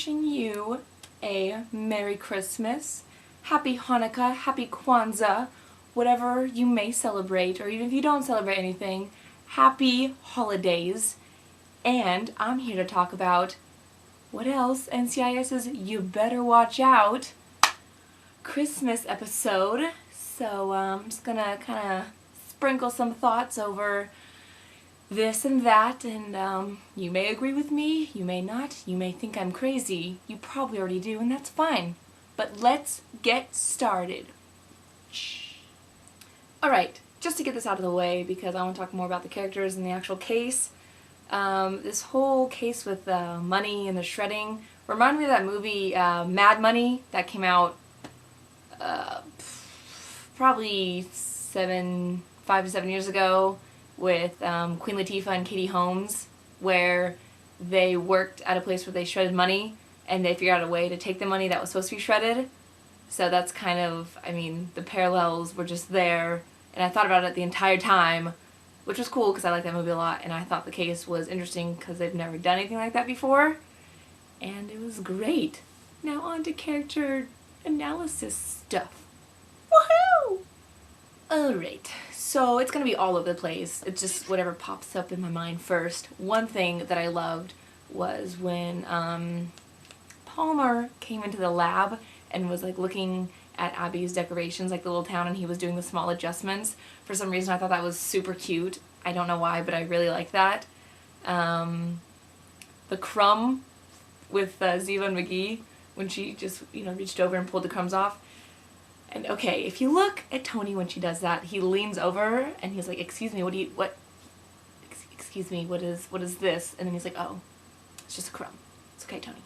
wishing you a Merry Christmas, Happy Hanukkah, Happy Kwanzaa, whatever you may celebrate, or even if you don't celebrate anything, Happy Holidays. And I'm here to talk about what else? NCIS's You Better Watch Out Christmas episode. So I'm just gonna kind of sprinkle some thoughts over this and that, and you may agree with me, you may not, you may think I'm crazy, you probably already do, and that's fine. But let's get started. Alright, just to get this out of the way, because I want to talk more about the characters and the actual case, this whole case with money and the shredding reminded me of that movie Mad Money that came out probably 5 to 7 years ago, with Queen Latifah and Katie Holmes, where they worked at a place where they shredded money, and they figured out a way to take the money that was supposed to be shredded. So that's kind of, I mean, the parallels were just there, and I thought about it the entire time, which was cool because I like that movie a lot, and I thought the case was interesting because they've never done anything like that before, and it was great. Now on to character analysis stuff. Woohoo! Alright, so it's going to be all over the place. It's just whatever pops up in my mind first. One thing that I loved was when Palmer came into the lab and was like looking at Abby's decorations, like the little town, and he was doing the small adjustments. For some reason I thought that was super cute. I don't know why, but I really like that. The crumb with Ziva and McGee, when she just, reached over and pulled the crumbs off. And okay, if you look at Tony when she does that, he leans over and he's like, excuse me, excuse me, what is this? And then he's like, oh, it's just a crumb. It's okay, Tony.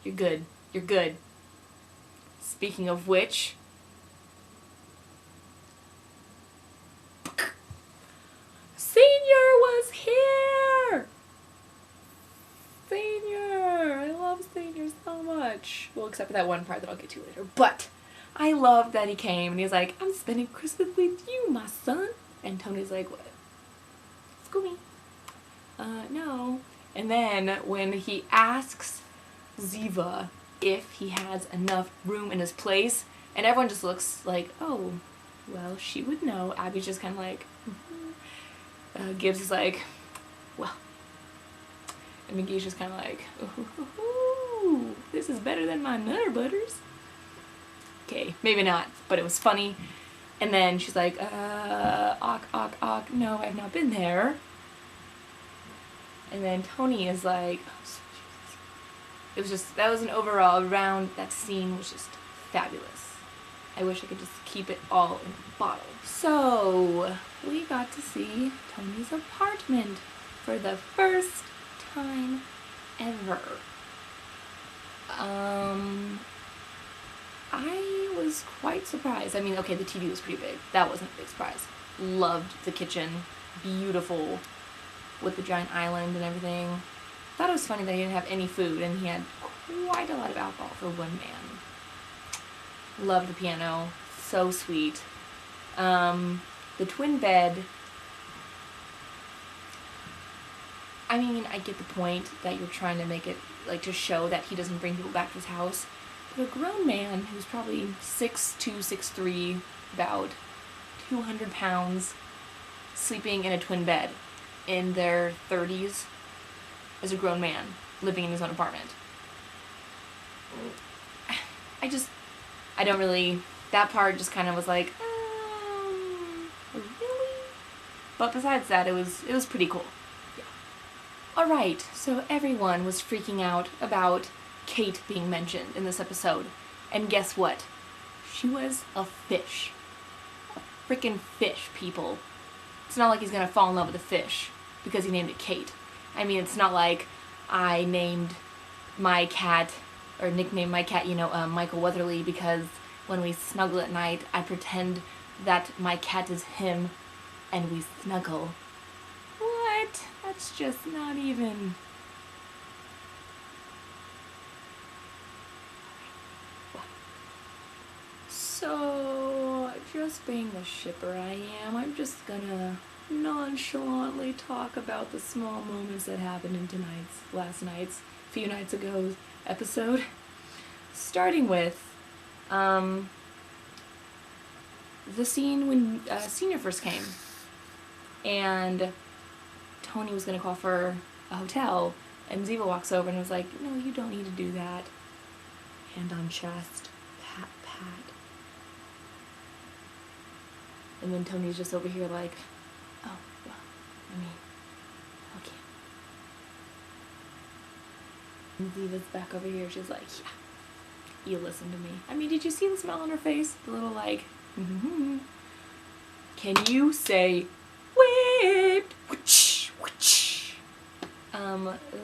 You're good. You're good. Speaking of which, Senior was here! Senior! I love Senior so much. Well, except for that one part that I'll get to later. But I love that he came and he's like, I'm spending Christmas with you, my son. And Tony's like, what? Scooby. No. And then when he asks Ziva if he has enough room in his place, and everyone just looks like, oh, well, she would know. Abby's just kind of like, Gibbs is like, well. And McGee's just kind of like, ooh, this is better than my Nutter Butters. Okay, maybe not, but it was funny. And then she's like, awk, no, I've not been there. And then Tony is like, oh, it was just, that was an overall around, that scene was just fabulous. I wish I could just keep it all in a bottle. So, we got to see Tony's apartment for the first time ever. I was quite surprised. I mean, okay, the TV was pretty big. That wasn't a big surprise. Loved the kitchen. Beautiful. With the giant island and everything. Thought it was funny that he didn't have any food and he had quite a lot of alcohol for one man. Loved the piano. So sweet. The twin bed. I mean, I get the point that you're trying to make it, like, to show that he doesn't bring people back to his house. But a grown man who's probably 6'2", 6'3", about 200 pounds, sleeping in a twin bed in their 30s as a grown man living in his own apartment. I don't really, that part just kind of was like, really? But besides that, it was pretty cool. Yeah. Alright, so everyone was freaking out about Kate being mentioned in this episode. And guess what? She was a fish. A freaking fish, people. It's not like he's gonna fall in love with a fish because he named it Kate. I mean, it's not like I named my cat, or nicknamed my cat, Michael Weatherly, because when we snuggle at night, I pretend that my cat is him, and we snuggle. What? That's just not even... So, just being the shipper I am, I'm just gonna nonchalantly talk about the small moments that happened in last night's, few nights ago episode. Starting with the scene when Senior first came. And Tony was going to call for a hotel. And Ziva walks over and was like, no, you don't need to do that. Hand on chest. Pat, pat. And then Tony's just over here like, oh, well, I mean, okay. And Ziva's back over here, she's like, yeah, you listen to me. I mean, did you see the smile on her face? The little like, mm-hmm. Can you say, whipped?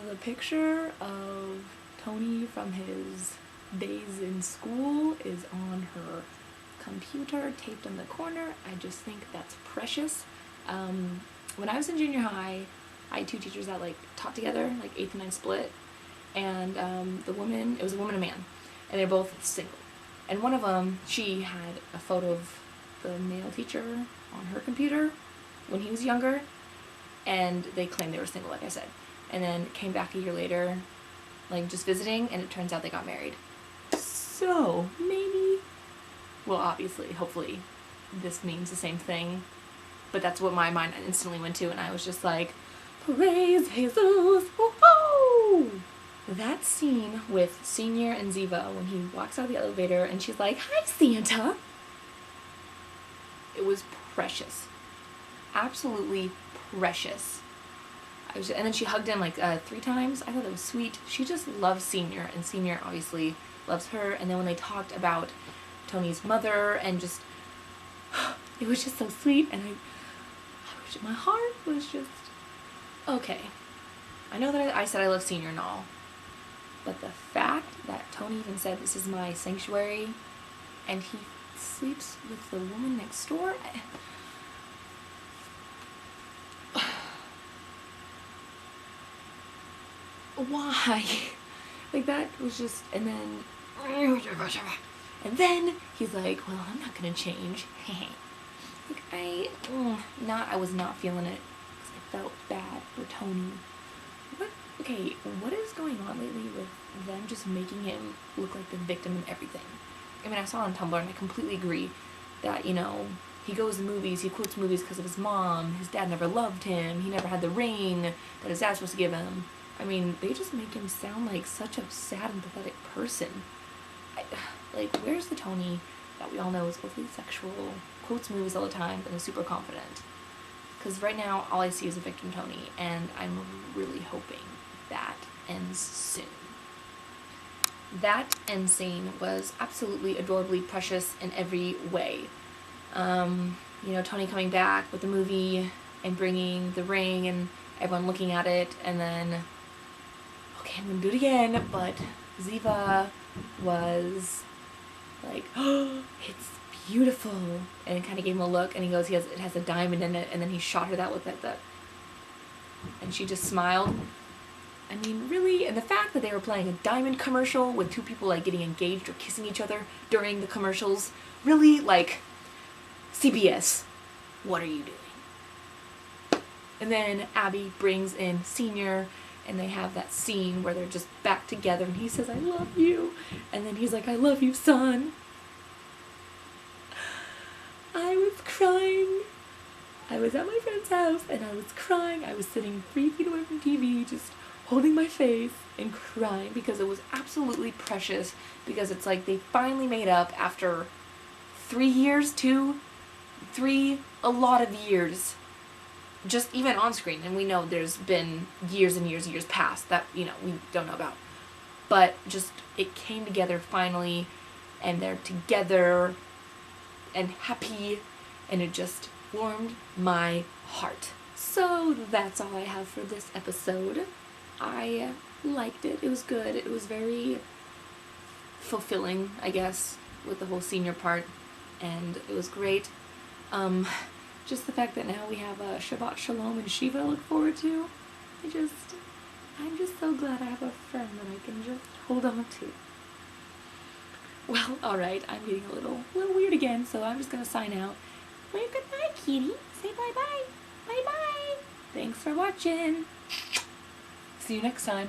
The picture of Tony from his days in school is on her computer, taped in the corner. I just think that's precious. When I was in junior high, I had two teachers that like taught together, like 8th and 9th split, and it was a woman and a man, and they're both single. And one of them, she had a photo of the male teacher on her computer when he was younger, and they claimed they were single, like I said. And then came back a year later, like just visiting, and it turns out they got married. So maybe, well, obviously, hopefully, this means the same thing. But that's what my mind instantly went to, and I was just like, praise Jesus, woohoo! That scene with Senior and Ziva when he walks out of the elevator and she's like, hi, Santa. It was precious. Absolutely precious. And then she hugged him like 3 times. I thought that was sweet. She just loves Senior, and Senior obviously loves her. And then when they talked about Tony's mother and just, it was just so sweet. And my heart was just, okay. I know that I said I love Senior and all, but the fact that Tony even said this is my sanctuary and he sleeps with the woman next door, why? Like that was just, and then he's like, well, I'm not gonna change. Like I was not feeling it because I felt bad for Tony. What is going on lately with them just making him look like the victim in everything? I mean, I saw on Tumblr and I completely agree that, you know, he goes to movies, he quotes movies because of his mom, his dad never loved him, he never had the ring that his dad was supposed to give him. I mean, they just make him sound like such a sad and pathetic person. Like, where's the Tony that we all know is overly sexual, quotes movies all the time, and is super confident? Because right now, all I see is a victim Tony, and I'm really hoping that ends soon. That end scene was absolutely adorably precious in every way. You know, Tony coming back with the movie and bringing the ring and everyone looking at it, and then, okay, I'm gonna do it again, but Ziva was like, oh, it's beautiful, and it kind of gave him a look, and he goes, it has a diamond in it, and then he shot her that with that, and she just smiled. I mean, really? And the fact that they were playing a diamond commercial with 2 people, like, getting engaged or kissing each other during the commercials, really, like, CBS, what are you doing? And then Abby brings in Senior, and they have that scene where they're just back together, and he says, I love you, and then he's like, I love you, son. I was crying. I was at my friend's house, and I was crying. I was sitting 3 feet away from TV, just holding my face and crying because it was absolutely precious, because it's like they finally made up after 3 years, 2, 3, a lot of years, just even on screen, and we know there's been years and years and years past that, you know, we don't know about, but just it came together finally, and they're together and happy, and it just warmed my heart. So that's all I have for this episode. I liked it. It was good. It was very fulfilling, I guess, with the whole Senior part, and it was great. Just the fact that now we have a Shabbat Shalom and Shiva to look forward to. I'm just so glad I have a friend that I can just hold on to. Well, alright, I'm getting a little weird again, so I'm just gonna sign out. Well, good night, kitty. Say bye-bye. Bye-bye. Thanks for watching. See you next time.